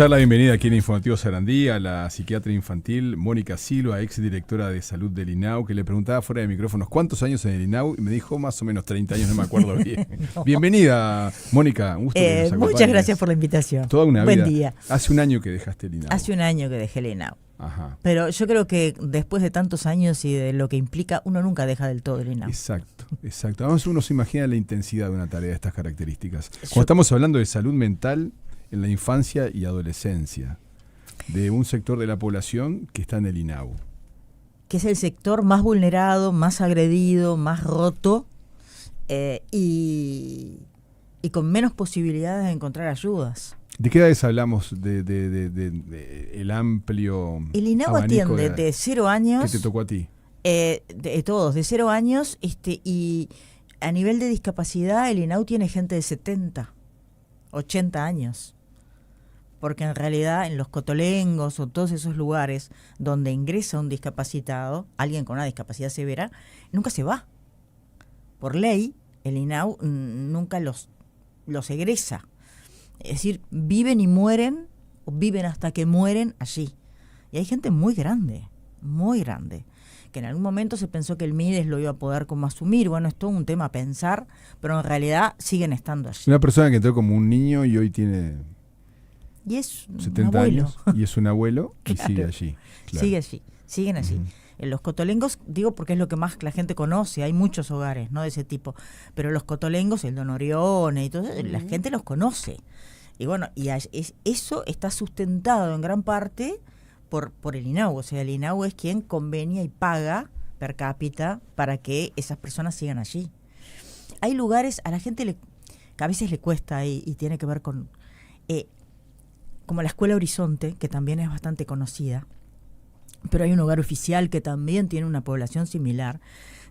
Dar la bienvenida aquí en Informativo Sarandí a la psiquiatra infantil Mónica Silva, ex directora de salud del INAU, que le preguntaba fuera de micrófonos cuántos años en el INAU y me dijo más o menos 30 años, no me acuerdo bien. No. Bienvenida, Mónica, un gusto que nos acompañes. Muchas gracias por la invitación. Toda una Buen vida. Día. Hace un año que dejaste el INAU. Hace un año que dejé el INAU. Ajá. Pero yo creo que después de tantos años y de lo que implica, uno nunca deja del todo el INAU. Exacto. Además uno se imagina la intensidad de una tarea de estas características. Cuando estamos hablando de salud mental en la infancia y adolescencia, de un sector de la población que está en el INAU. Que es el sector más vulnerado, más agredido, más roto y con menos posibilidades de encontrar ayudas. ¿De qué edades hablamos de el amplio El INAU atiende de 0 años. ¿Qué te tocó a ti? De todos, de 0 años, y a nivel de discapacidad el INAU tiene gente de 70, 80 años. Porque en realidad en los cotolengos o todos esos lugares donde ingresa un discapacitado, alguien con una discapacidad severa, nunca se va. Por ley, el INAU nunca los egresa. Es decir, viven y mueren, o viven hasta que mueren allí. Y hay gente muy grande, que en algún momento se pensó que el MIDES lo iba a poder como asumir. Bueno, es todo un tema a pensar, pero en realidad siguen estando allí. Una persona que entró como un niño y hoy tiene... Y es 70 un abuelo. años y es un abuelo y claro. sigue allí. Claro. Siguen allí. Uh-huh. En los cotolengos, digo porque es lo que más la gente conoce, hay muchos hogares, ¿no?, de ese tipo, pero los cotolengos, el Don Orione y todo eso, la gente los conoce. Y bueno, eso está sustentado en gran parte por el INAU, o sea, el INAU es quien convenia y paga per cápita para que esas personas sigan allí. Hay lugares, a la gente que a veces le cuesta y tiene que ver con... como la Escuela Horizonte, que también es bastante conocida, pero hay un hogar oficial que también tiene una población similar,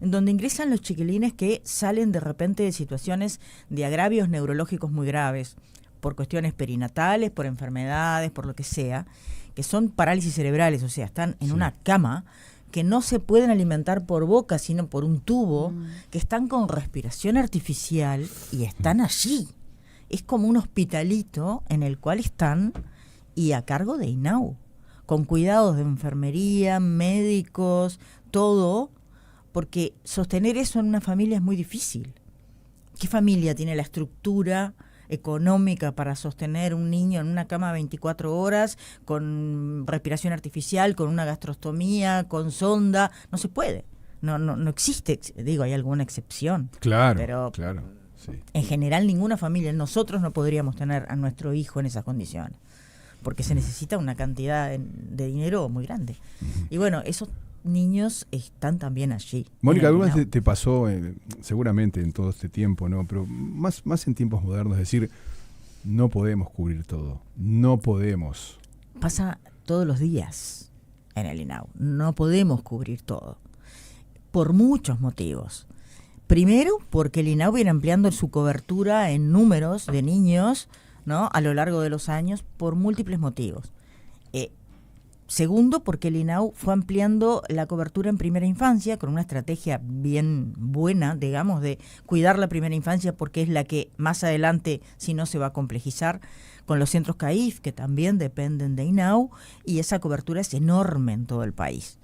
en donde ingresan los chiquilines que salen de repente de situaciones de agravios neurológicos muy graves, por cuestiones perinatales, por enfermedades, por lo que sea, que son parálisis cerebrales, o sea, están en una cama, que no se pueden alimentar por boca, sino por un tubo, que están con respiración artificial y están allí. Es como un hospitalito en el cual están y a cargo de INAU, con cuidados de enfermería, médicos, todo, porque sostener eso en una familia es muy difícil. ¿Qué familia tiene la estructura económica para sostener un niño en una cama 24 horas, con respiración artificial, con una gastrostomía, con sonda? No se puede, no existe, digo, hay alguna excepción. Claro, pero claro. Sí. En general ninguna familia, nosotros no podríamos tener a nuestro hijo en esas condiciones, porque se necesita una cantidad de dinero muy grande. Y bueno, esos niños están también allí. Mónica, alguna vez te pasó, seguramente en todo este tiempo, ¿no?, pero más en tiempos modernos, es decir, no podemos cubrir todo, no podemos. Pasa todos los días en el INAU, no podemos cubrir todo, por muchos motivos. Primero, porque el INAU viene ampliando su cobertura en números de niños, ¿no?, a lo largo de los años por múltiples motivos. Segundo, porque el INAU fue ampliando la cobertura en primera infancia con una estrategia bien buena, digamos, de cuidar la primera infancia, porque es la que más adelante, si no, se va a complejizar, con los centros CAIF, que también dependen de INAU, y esa cobertura es enorme en todo el país.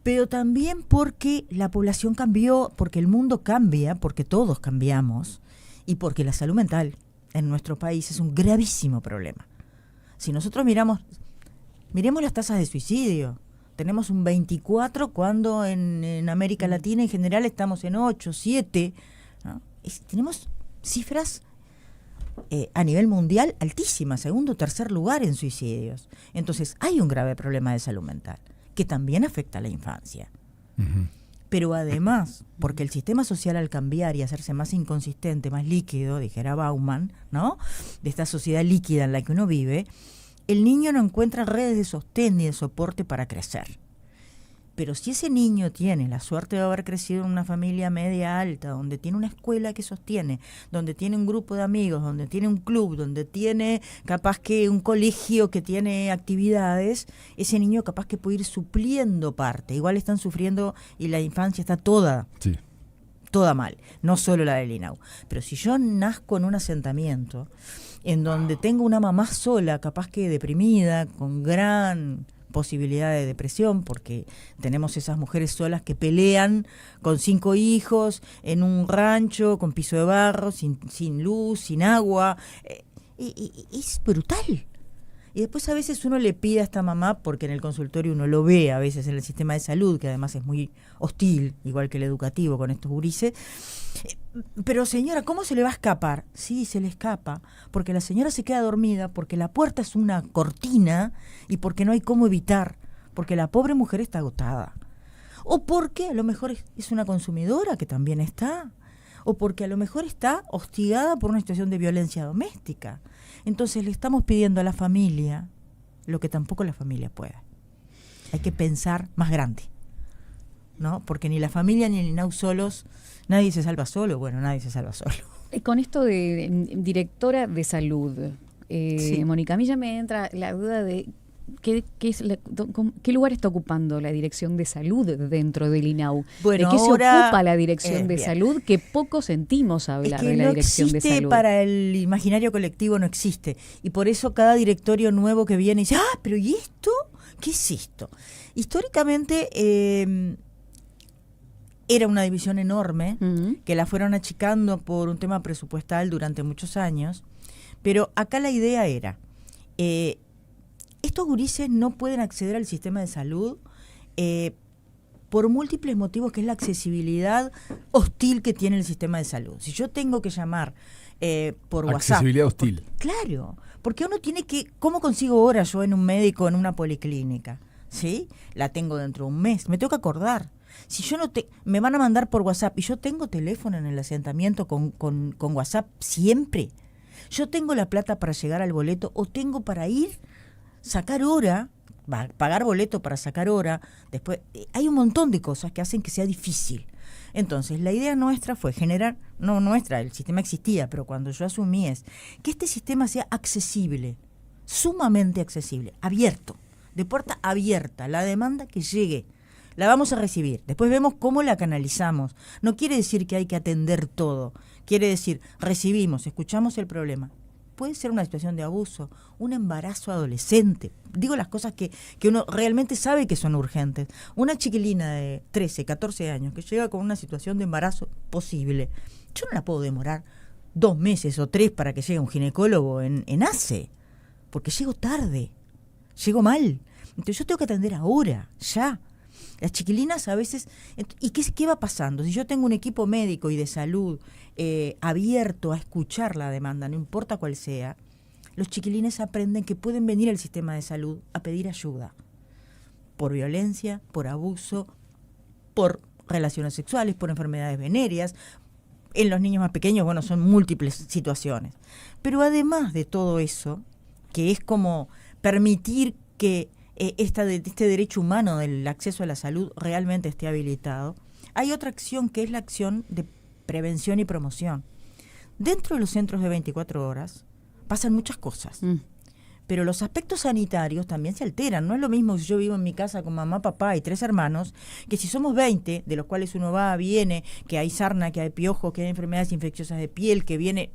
Pero también porque la población cambió, porque el mundo cambia, porque todos cambiamos, y porque la salud mental en nuestro país es un gravísimo problema. Si nosotros miremos las tasas de suicidio, tenemos un 24 cuando en América Latina en general estamos en 8, 7, ¿no? Tenemos cifras a nivel mundial altísimas, segundo o tercer lugar en suicidios. Entonces hay un grave problema de salud mental que también afecta a la infancia. Uh-huh. Pero además, porque el sistema social al cambiar y hacerse más inconsistente, más líquido, dijera Bauman, ¿no?, de esta sociedad líquida en la que uno vive, el niño no encuentra redes de sostén ni de soporte para crecer. Pero si ese niño tiene la suerte de haber crecido en una familia media alta, donde tiene una escuela que sostiene, donde tiene un grupo de amigos, donde tiene un club, donde tiene capaz que un colegio que tiene actividades, ese niño capaz que puede ir supliendo parte. Igual están sufriendo y la infancia está toda mal, no solo la del INAU. Pero si yo nazco en un asentamiento en donde tengo una mamá sola, capaz que deprimida, con gran posibilidad de depresión, porque tenemos esas mujeres solas que pelean con 5 hijos en un rancho con piso de barro, sin luz, sin agua, y es brutal. Y después a veces uno le pide a esta mamá, porque en el consultorio uno lo ve a veces en el sistema de salud, que además es muy hostil, igual que el educativo con estos gurises, pero señora, ¿cómo se le va a escapar? Sí, se le escapa, porque la señora se queda dormida, porque la puerta es una cortina y porque no hay cómo evitar, porque la pobre mujer está agotada. O porque a lo mejor es una consumidora que también está, o porque a lo mejor está hostigada por una situación de violencia doméstica. Entonces le estamos pidiendo a la familia lo que tampoco la familia puede. Hay que pensar más grande, ¿no? Porque ni la familia ni el INAU solos, nadie se salva solo. Bueno, nadie se salva solo. Con esto de directora de salud, Sí. Mónica, a mí ya me entra la duda de qué lugar está ocupando la dirección de salud dentro del INAU. Bueno, ¿de qué ahora, se ocupa la dirección de bien. salud? Que poco sentimos hablar Es que de la no dirección de existe, salud. para el imaginario colectivo no existe. Y por eso cada directorio nuevo que viene dice, pero ¿y esto? ¿Qué es esto? Históricamente era una división enorme, que la fueron achicando por un tema presupuestal durante muchos años, pero acá la idea era, estos gurises no pueden acceder al sistema de salud por múltiples motivos, que es la accesibilidad hostil que tiene el sistema de salud. Si yo tengo que llamar por WhatsApp... Accesibilidad hostil. Claro, porque uno tiene que... ¿Cómo consigo hora yo en un médico, en una policlínica? ¿Sí? La tengo dentro de un mes, me tengo que acordar. Si yo no me van a mandar por WhatsApp y yo tengo teléfono en el asentamiento con WhatsApp siempre. Yo tengo la plata para llegar al boleto o tengo para ir, sacar hora, pagar boleto para sacar hora. Después hay un montón de cosas que hacen que sea difícil. Entonces, la idea nuestra fue generar, no nuestra, el sistema existía, pero cuando yo asumí es que este sistema sea accesible, sumamente accesible, abierto, de puerta abierta, la demanda que llegue. La vamos a recibir. Después vemos cómo la canalizamos. No quiere decir que hay que atender todo. Quiere decir, recibimos, escuchamos el problema. Puede ser una situación de abuso, un embarazo adolescente. Digo las cosas que uno realmente sabe que son urgentes. Una chiquilina de 13, 14 años que llega con una situación de embarazo posible. Yo no la puedo demorar 2 meses o 3 para que llegue un ginecólogo en ACE. Porque llego tarde, llego mal. Entonces yo tengo que atender ahora, ya. Las chiquilinas a veces... ¿Y qué va pasando? Si yo tengo un equipo médico y de salud abierto a escuchar la demanda, no importa cuál sea, los chiquilines aprenden que pueden venir al sistema de salud a pedir ayuda. Por violencia, por abuso, por relaciones sexuales, por enfermedades venéreas. En los niños más pequeños, bueno, son múltiples situaciones. Pero además de todo eso, que es como permitir que este derecho humano del acceso a la salud realmente esté habilitado, hay otra acción que es la acción de prevención y promoción. Dentro de los centros de 24 horas pasan muchas cosas, pero los aspectos sanitarios también se alteran. No es lo mismo si yo vivo en mi casa con mamá, papá y 3 hermanos, que si somos 20, de los cuales uno va, viene, que hay sarna, que hay piojo, que hay enfermedades infecciosas de piel, que viene...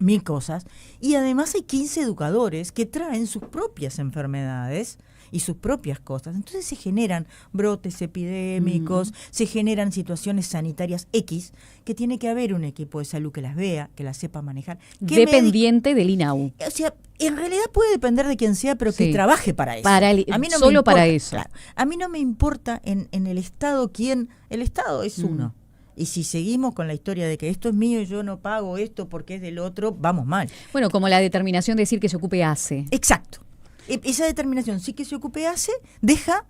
1000 cosas, y además hay 15 educadores que traen sus propias enfermedades y sus propias cosas. Entonces se generan brotes epidémicos, se generan situaciones sanitarias X, que tiene que haber un equipo de salud que las vea, que las sepa manejar. Dependiente del INAU. O sea, en realidad puede depender de quien sea, pero que trabaje para eso. A mí no solo para eso. Claro, a mí no me importa en el Estado quién. El Estado es uno. Y si seguimos con la historia de que esto es mío y yo no pago esto porque es del otro, vamos mal. Bueno, como la determinación de decir que se ocupe ACE. Exacto. Esa determinación, sí que se ocupe ACE, deja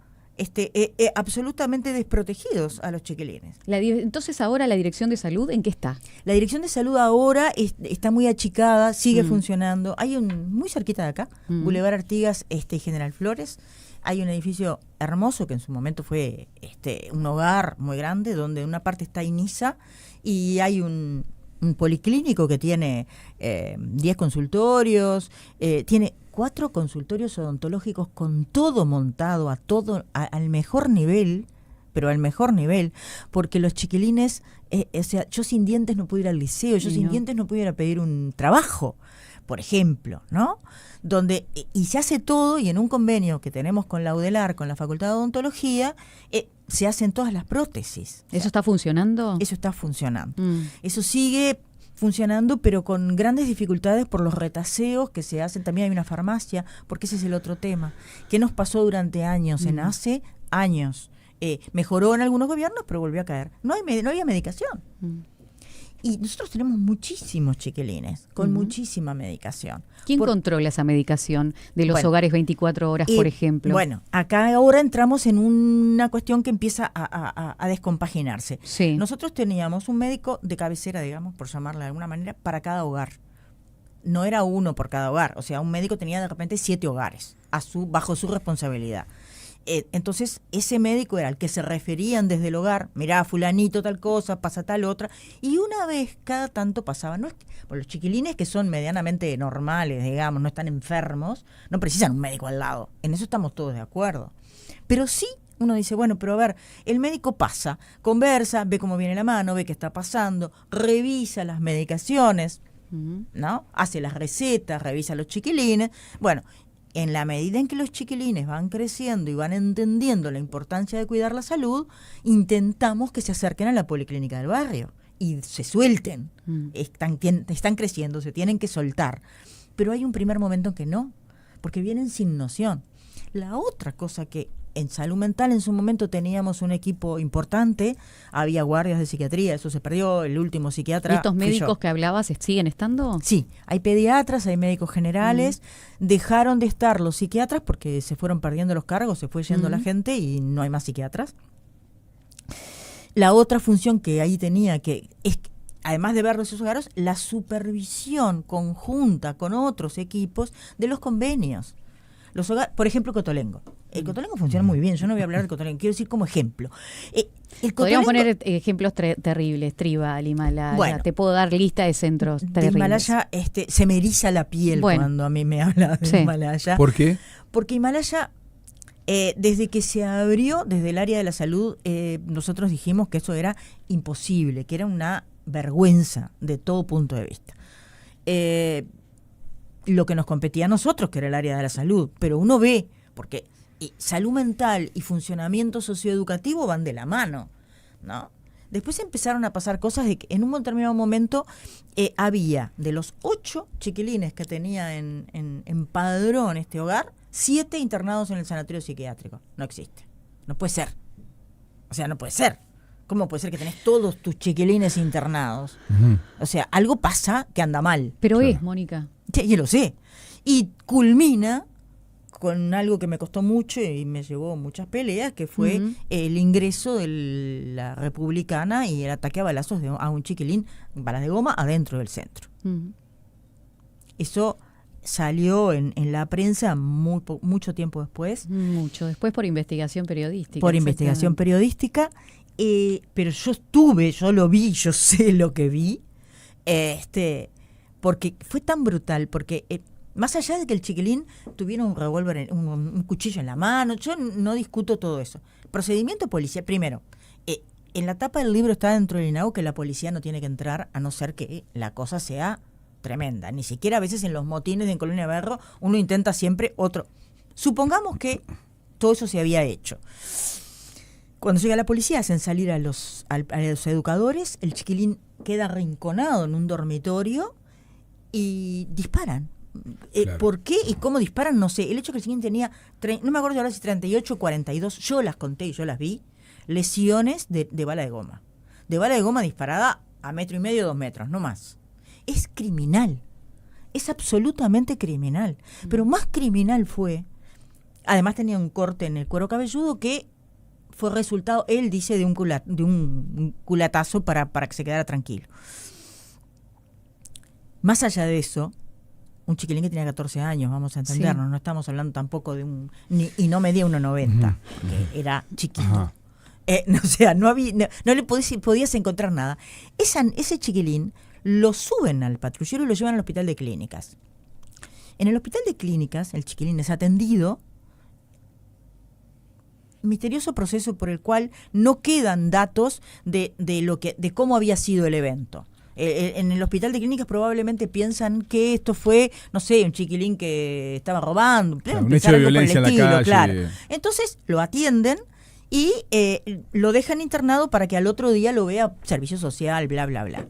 absolutamente desprotegidos a los chiquilines. Entonces ahora la Dirección de Salud, ¿en qué está? La Dirección de Salud ahora está muy achicada, sigue funcionando. Hay muy cerquita de acá, Boulevard Artigas y General Flores. Hay un edificio hermoso que en su momento fue un hogar muy grande, donde una parte está INISA y hay un policlínico que tiene 10 consultorios, tiene 4 consultorios odontológicos con todo montado al mejor nivel pero al mejor nivel, porque los chiquilines, o sea, yo sin dientes no puedo ir al liceo, yo sin dientes no puedo ir a pedir un trabajo, por ejemplo, ¿no? Donde, y se hace todo, y en un convenio que tenemos con la UDELAR, con la Facultad de Odontología, se hacen todas las prótesis. ¿Eso está funcionando? Eso está funcionando. Eso sigue funcionando, pero con grandes dificultades por los retaseos que se hacen. También hay una farmacia, porque ese es el otro tema. ¿Qué nos pasó durante años? En hace años. Mejoró en algunos gobiernos, pero volvió a caer. No había medicación. Y nosotros tenemos muchísimos chiquilines, con muchísima medicación. ¿Quién controla esa medicación de los hogares 24 horas, por ejemplo? Bueno, acá ahora entramos en una cuestión que empieza a descompaginarse. Sí. Nosotros teníamos un médico de cabecera, digamos, por llamarla de alguna manera, para cada hogar. No era uno por cada hogar, o sea, un médico tenía de repente 7 hogares bajo su responsabilidad. Entonces, ese médico era el que se referían desde el hogar, mirá, fulanito tal cosa, pasa tal otra, y una vez cada tanto pasaba, por los chiquilines que son medianamente normales, digamos, no están enfermos, no precisan un médico al lado, en eso estamos todos de acuerdo. Pero sí, uno dice, bueno, pero a ver, el médico pasa, conversa, ve cómo viene la mano, ve qué está pasando, revisa las medicaciones, ¿no? Hace las recetas, revisa los chiquilines, bueno. En la medida en que los chiquilines van creciendo y van entendiendo la importancia de cuidar la salud, intentamos que se acerquen a la policlínica del barrio y se suelten. Están creciendo, se tienen que soltar. Pero hay un primer momento en que no, porque vienen sin noción. La otra cosa que en salud mental en su momento teníamos un equipo importante, había guardias de psiquiatría, eso se perdió, el último psiquiatra. ¿Y estos médicos que hablabas siguen estando? Sí, hay pediatras, hay médicos generales, dejaron de estar los psiquiatras porque se fueron perdiendo los cargos, se fue yendo la gente y no hay más psiquiatras. La otra función que ahí tenía, que es, además de ver los hogares, la supervisión conjunta con otros equipos de los convenios. Los hogares, por ejemplo, Cotolengo. El Cotolengo funciona muy bien, yo no voy a hablar del Cotolengo, quiero decir como ejemplo. Podríamos poner ejemplos terribles, Tribal, Himalaya, bueno, te puedo dar lista de centros terribles. De Himalaya se me eriza la piel cuando a mí me habla de Himalaya. ¿Por qué? Porque Himalaya, desde que se abrió desde el área de la salud, nosotros dijimos que eso era imposible, que era una vergüenza de todo punto de vista. Lo que nos competía a nosotros, que era el área de la salud, pero uno ve, porque salud mental y funcionamiento socioeducativo van de la mano, ¿no? Después empezaron a pasar cosas de que en un determinado momento había, de los 8 chiquilines que tenía en padrón este hogar, 7 internados en el sanatorio psiquiátrico. No existe, no puede ser, o sea, no puede ser. ¿Cómo puede ser que tenés todos tus chiquilines internados? O sea, algo pasa que anda mal. Pero claro. Mónica. Sí, yo lo sé. Y culmina con algo que me costó mucho y me llevó muchas peleas, que fue el ingreso de la Republicana y el ataque a balazos a un chiquilín, balas de goma, adentro del centro. Eso salió en la prensa mucho tiempo después. Mucho después por investigación periodística. Por investigación periodística. Pero yo lo vi, yo sé lo que vi, porque fue tan brutal, porque más allá de que el chiquilín tuviera un revólver, un cuchillo en la mano, yo no discuto todo eso. Procedimiento policial, primero, en la tapa del libro está dentro del INAU que la policía no tiene que entrar a no ser que la cosa sea tremenda. Ni siquiera a veces en los motines en Colonia Berro uno intenta siempre otro. Supongamos que todo eso se había hecho. Cuando llega la policía hacen salir a los educadores, el chiquilín queda arrinconado en un dormitorio y disparan. Claro. ¿Por qué y cómo disparan? No sé. El hecho que el chiquilín tenía, no me acuerdo ahora si 38 o 42, yo las conté y yo las vi, lesiones de bala de goma. De bala de goma disparada a 1,5 metros, 2 metros, no más. Es criminal. Es absolutamente criminal. Pero más criminal fue, además tenía un corte en el cuero cabelludo que fue resultado, él dice, de un culatazo para que se quedara tranquilo. Más allá de eso, un chiquilín que tenía 14 años, vamos a entendernos, no estamos hablando tampoco de y no medía 1,90, que era chiquito. O sea, no le podías encontrar nada. Ese chiquilín lo suben al patrullero y lo llevan al hospital de clínicas. En el hospital de clínicas, el chiquilín es atendido misterioso proceso por el cual no quedan datos de cómo había sido el evento. En el hospital de clínicas probablemente piensan que esto fue, no sé, un chiquilín que estaba robando, claro, un hecho de violencia en la calle. Claro. Entonces lo atienden y lo dejan internado para que al otro día lo vea servicio social, bla, bla, bla.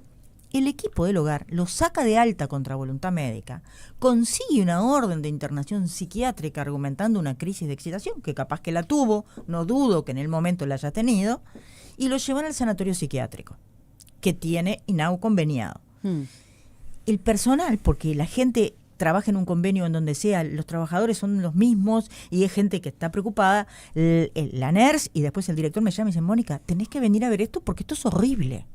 El equipo del hogar lo saca de alta contra voluntad médica, consigue una orden de internación psiquiátrica argumentando una crisis de excitación, que capaz que la tuvo, no dudo que en el momento la haya tenido, y lo llevan al sanatorio psiquiátrico, que tiene INAU conveniado. El personal, porque la gente trabaja en un convenio en donde sea, los trabajadores son los mismos y hay gente que está preocupada, la NERS y después el director me llama y dice, Mónica, tenés que venir a ver esto porque esto es horrible.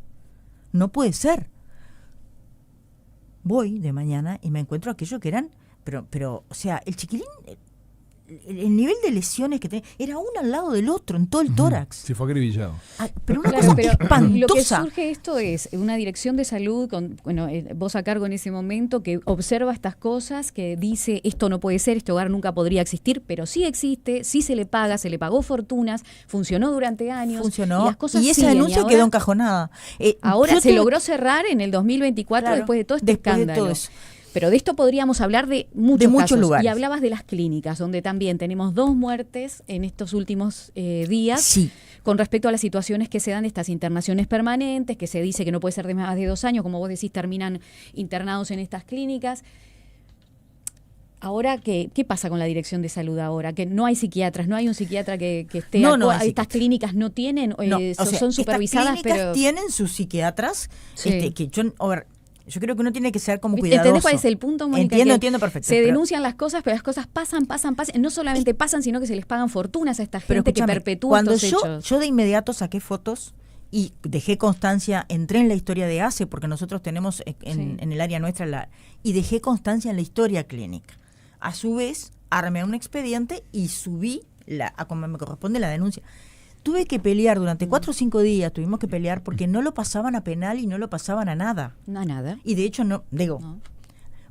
No puede ser. Voy de mañana y me encuentro aquello que eran, pero o sea, el chiquilín, el nivel de lesiones que tenía, era uno al lado del otro, en todo el tórax. Se fue acribillado. Pero una cosa espantosa. Lo que surge esto es una dirección de salud, vos a cargo en ese momento, que observa estas cosas, que dice, esto no puede ser, este hogar nunca podría existir, pero sí existe, sí se le paga, se le pagó fortunas, funcionó durante años. Funcionó, y las cosas y esa siguen, denuncia ahora, quedó encajonada. Ahora se logró cerrar en el 2024, claro, después de todo este escándalo. De todo eso. Pero de esto podríamos hablar de muchos casos. Lugares. Y hablabas de las clínicas, donde también tenemos 2 muertes en estos últimos días. Sí. Con respecto a las situaciones que se dan de estas internaciones permanentes, que se dice que no puede ser de más de 2 años, como vos decís, terminan internados en estas clínicas. Ahora, ¿qué pasa con la dirección de salud ahora? Que no hay psiquiatras, no hay un psiquiatra que esté... ¿Estas clínicas no tienen? Son supervisadas, estas clínicas tienen sus psiquiatras, que yo creo que uno tiene que ser como cuidadoso. ¿Entendés cuál es el punto, Mónica? Entiendo perfecto. Se denuncian las cosas, pero las cosas pasan. No solamente pasan, sino que se les pagan fortunas a esta gente que perpetúa estos hechos. Cuando yo de inmediato saqué fotos y dejé constancia, entré en la historia de ACE, porque nosotros tenemos en el área nuestra, y dejé constancia en la historia clínica. A su vez, armé un expediente y subí, a como me corresponde, la denuncia. Tuve que pelear durante 4 o 5 días, tuvimos que pelear porque no lo pasaban a penal y no lo pasaban a nada. No a nada. Y de hecho no.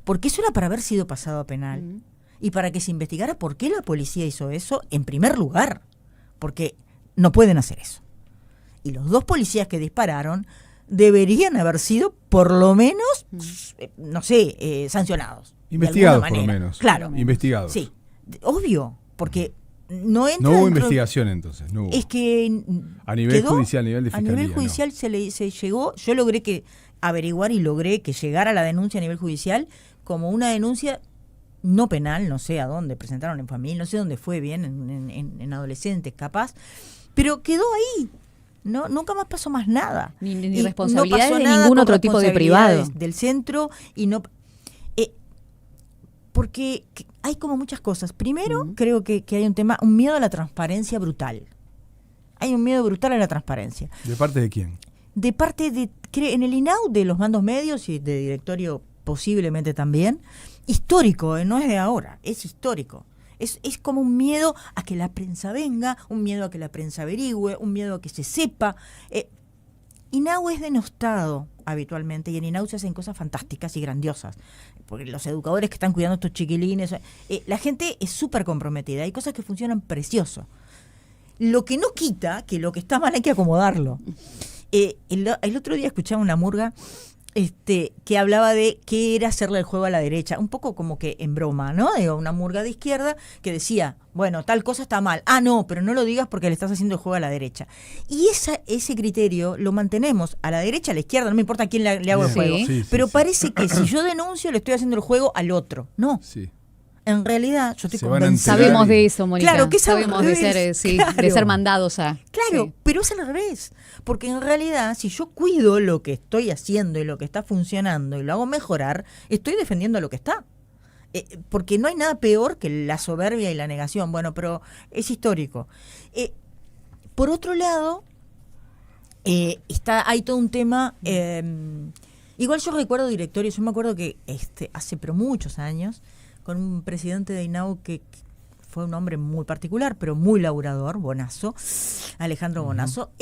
Porque eso era para haber sido pasado a penal y para que se investigara por qué la policía hizo eso en primer lugar, porque no pueden hacer eso. Y los 2 policías que dispararon deberían haber sido por lo menos, sancionados. Investigados por lo menos. Claro. Investigados. Sí, obvio, porque... No hubo investigación entonces, no hubo. Es que a nivel judicial, a nivel de fiscalía. A nivel judicial se llegó, yo logré averiguar y logré que llegara la denuncia a nivel judicial como una denuncia no penal, no sé a dónde, presentaron en familia, no sé dónde fue bien, en adolescentes capaz, pero quedó ahí. No, nunca más pasó más nada. Ni responsabilidades de ningún otro tipo de privado. Del centro y no... porque hay como muchas cosas. Primero, creo que hay un miedo a la transparencia brutal. Hay un miedo brutal a la transparencia. ¿De parte de quién? De parte en el INAU, de los mandos medios y de directorio posiblemente también. Histórico, no es de ahora, es histórico. Es como un miedo a que la prensa venga, un miedo a que la prensa averigüe, un miedo a que se sepa. INAU es denostado habitualmente y en INAU se hacen cosas fantásticas y grandiosas, porque los educadores que están cuidando a estos chiquilines, la gente es súper comprometida, hay cosas que funcionan precioso. Lo que no quita que lo que está mal hay que acomodarlo. El otro día escuchaba una murga que hablaba de qué era hacerle el juego a la derecha, un poco como que en broma, ¿no? Digo, una murga de izquierda que decía, bueno, tal cosa está mal. Ah, no, pero no lo digas porque le estás haciendo el juego a la derecha. Y ese criterio lo mantenemos a la derecha, a la izquierda, no me importa a quién le hago el juego. Pero parece que si yo denuncio le estoy haciendo el juego al otro. No. Sí. En realidad, yo estoy convencida. Sabemos de eso, Mónica. Claro, que sabemos de ser mandados a. Claro, pero es al revés. Porque en realidad, si yo cuido lo que estoy haciendo y lo que está funcionando y lo hago mejorar, estoy defendiendo lo que está. Porque no hay nada peor que la soberbia y la negación. Bueno, pero es histórico. Por otro lado, hay todo un tema. Igual yo recuerdo directorios. Yo me acuerdo que hace pero muchos años, con un presidente de INAU que fue un hombre muy particular, pero muy laburador, Bonazo, Alejandro Bonazo.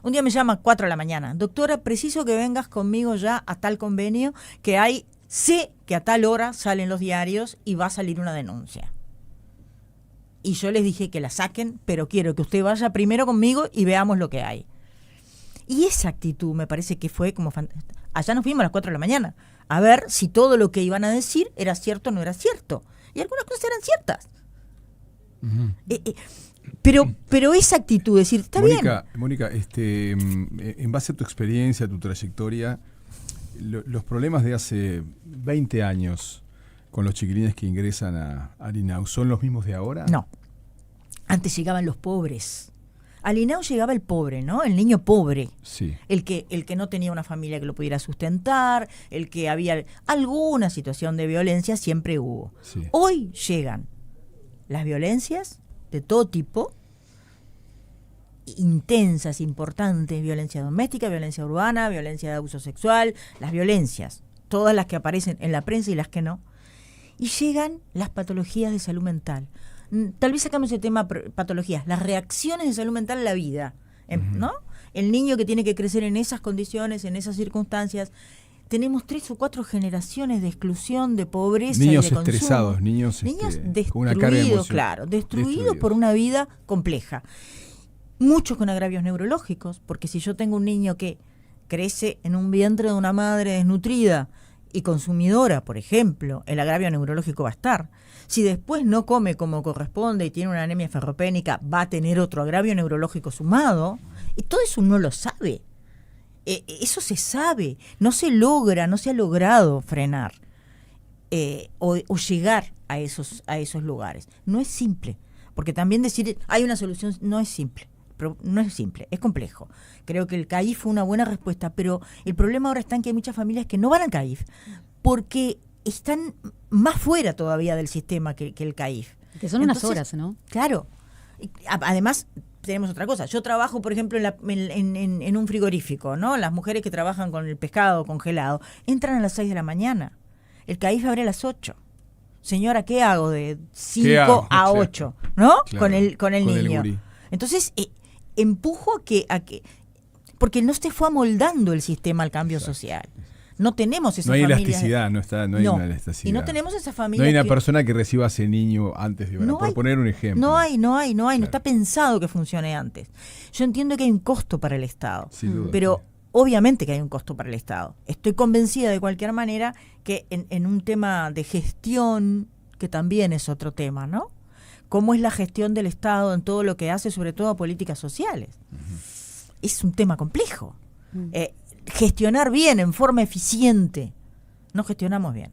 Un día me llama a 4 de la mañana. Doctora, preciso que vengas conmigo ya a tal convenio que sé que a tal hora salen los diarios y va a salir una denuncia. y yo les dije que la saquen, pero quiero que usted vaya primero conmigo y veamos lo que hay. Y esa actitud me parece que fue como allá nos fuimos a las 4 de la mañana a ver si todo lo que iban a decir era cierto o no era cierto. Y algunas cosas eran ciertas. Pero esa actitud, decir, está bien. Mónica, en base a tu experiencia, a tu trayectoria, los problemas de hace 20 años con los chiquilines que ingresan al INAU, ¿son los mismos de ahora? No. Antes llegaban los pobres. Al INAU llegaba el pobre, ¿no? El niño pobre. Sí. El que no tenía una familia que lo pudiera sustentar, el que había alguna situación de violencia, siempre hubo. Sí. Hoy llegan las violencias de todo tipo, intensas, importantes, violencia doméstica, violencia urbana, violencia de abuso sexual, las violencias, todas las que aparecen en la prensa y las que no. Y llegan las patologías de salud mental. Tal vez sacamos el tema patologías, las reacciones de salud mental a la vida, ¿no? El niño que tiene que crecer en esas condiciones, en esas circunstancias. Tenemos 3 o 4 generaciones de exclusión, de pobreza, niños y de estresados, consumo. niños destruidos, con una carga emocional. claro, destruidos por una vida compleja. Muchos con agravios neurológicos, porque si yo tengo un niño que crece en un vientre de una madre desnutrida y consumidora, por ejemplo, el agravio neurológico va a estar. Si después no come como corresponde y tiene una anemia ferropénica, va a tener otro agravio neurológico sumado. Y todo eso uno lo sabe. Eso se sabe. No se logra, no se ha logrado frenar o llegar a esos lugares. No es simple. Porque también decir hay una solución no es simple. No es simple, es complejo. Creo que el CAIF fue una buena respuesta, pero el problema ahora está en que hay muchas familias que no van al CAIF porque están más fuera todavía del sistema que el CAIF. Que son unas horas, ¿no? Claro. Además, tenemos otra cosa. Yo trabajo, por ejemplo, en un frigorífico, ¿no? Las mujeres que trabajan con el pescado congelado entran a las 6 de la mañana. El CAIF abre a las 8. Señora, ¿qué hago de 5 a 8? ¿No? Claro, con el niño. Entonces, empujo a que porque no se fue amoldando el sistema al cambio social. No tenemos esa familia. No hay elasticidad, no hay una elasticidad. Y no tenemos esa familia. No hay una persona que reciba a ese niño antes de por poner un ejemplo. No hay, claro. No está pensado que funcione antes. Yo entiendo que hay un costo para el Estado, sin duda, pero obviamente que hay un costo para el Estado. Estoy convencida de cualquier manera que en un tema de gestión, que también es otro tema, ¿no? ¿Cómo es la gestión del Estado en todo lo que hace, sobre todo a políticas sociales? Es un tema complejo. Gestionar bien, en forma eficiente. No gestionamos bien.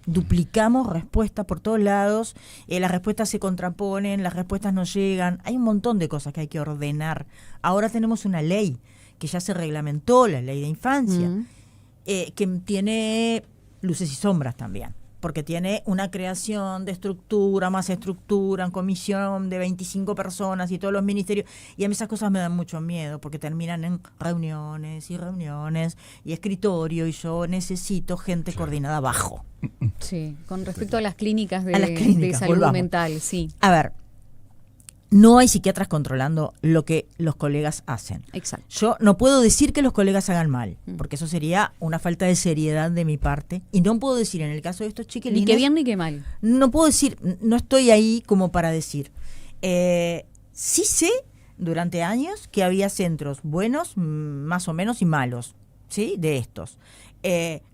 Duplicamos respuestas por todos lados, las respuestas se contraponen, las respuestas no llegan. Hay un montón de cosas que hay que ordenar. Ahora tenemos una ley que ya se reglamentó, la ley de infancia, que tiene luces y sombras también. Porque tiene una creación de estructura, más estructura, en comisión de 25 personas y todos los ministerios. Y a mí esas cosas me dan mucho miedo, porque terminan en reuniones y escritorio, y yo necesito gente coordinada abajo. Sí, con respecto a las clínicas de salud mental, sí. A ver, no hay psiquiatras controlando lo que los colegas hacen. Exacto. Yo no puedo decir que los colegas hagan mal, porque eso sería una falta de seriedad de mi parte. Y no puedo decir, en el caso de estos chiquilines... Ni que bien ni que mal. No puedo decir, no estoy ahí como para decir. Sí sé, durante años, que había centros buenos, más o menos, y malos, ¿sí? De estos.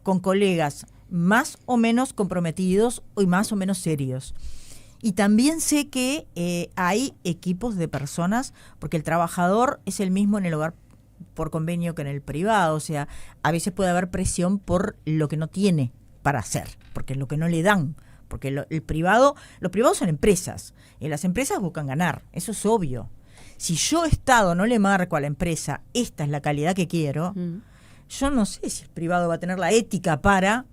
Con colegas más o menos comprometidos y más o menos serios. Y también sé que hay equipos de personas, porque el trabajador es el mismo en el hogar por convenio que en el privado. O sea, a veces puede haber presión por lo que no tiene para hacer, porque es lo que no le dan. Porque los privados son empresas, y las empresas buscan ganar, eso es obvio. Si yo, Estado, no le marco a la empresa, esta es la calidad que quiero, yo no sé si el privado va a tener la ética para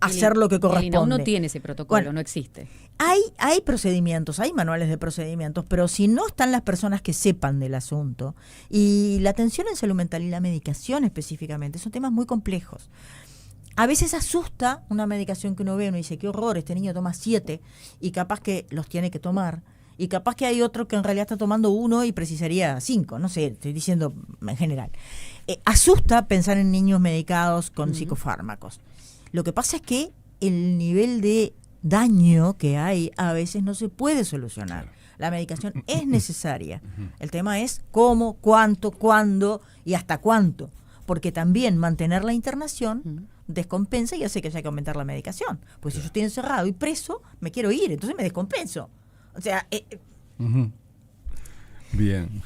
hacer lo que corresponde. El INAU no tiene ese protocolo, no existe. Hay procedimientos, hay manuales de procedimientos, pero si no están las personas que sepan del asunto, y la atención en salud mental y la medicación específicamente, son temas muy complejos. A veces asusta una medicación que uno ve, uno dice, qué horror, este niño toma 7 y capaz que los tiene que tomar, y capaz que hay otro que en realidad está tomando 1 y precisaría 5, no sé, estoy diciendo en general. Asusta pensar en niños medicados con psicofármacos. Lo que pasa es que el nivel de daño que hay a veces no se puede solucionar. La medicación es necesaria. El tema es cómo, cuánto, cuándo y hasta cuánto. Porque también mantener la internación descompensa y hace que haya que aumentar la medicación. Pues si yo estoy encerrado y preso, me quiero ir, entonces me descompenso. O sea... Bien.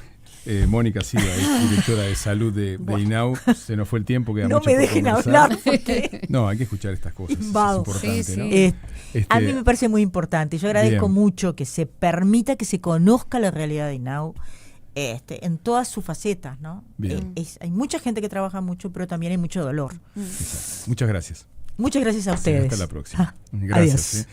Mónica Silva, directora de salud de INAU. Se nos fue el tiempo. Queda no mucho me por dejen conversar. hablar. Porque... No, hay que escuchar estas cosas. Es importante, Sí, ¿no? A mí me parece muy importante. Yo agradezco Bien. mucho que se permita que se conozca la realidad de INAU en todas sus facetas, ¿no? Bien. Hay mucha gente que trabaja mucho, pero también hay mucho dolor. Exacto. Muchas gracias. Muchas gracias a ustedes. Hasta la próxima. Gracias. Adiós.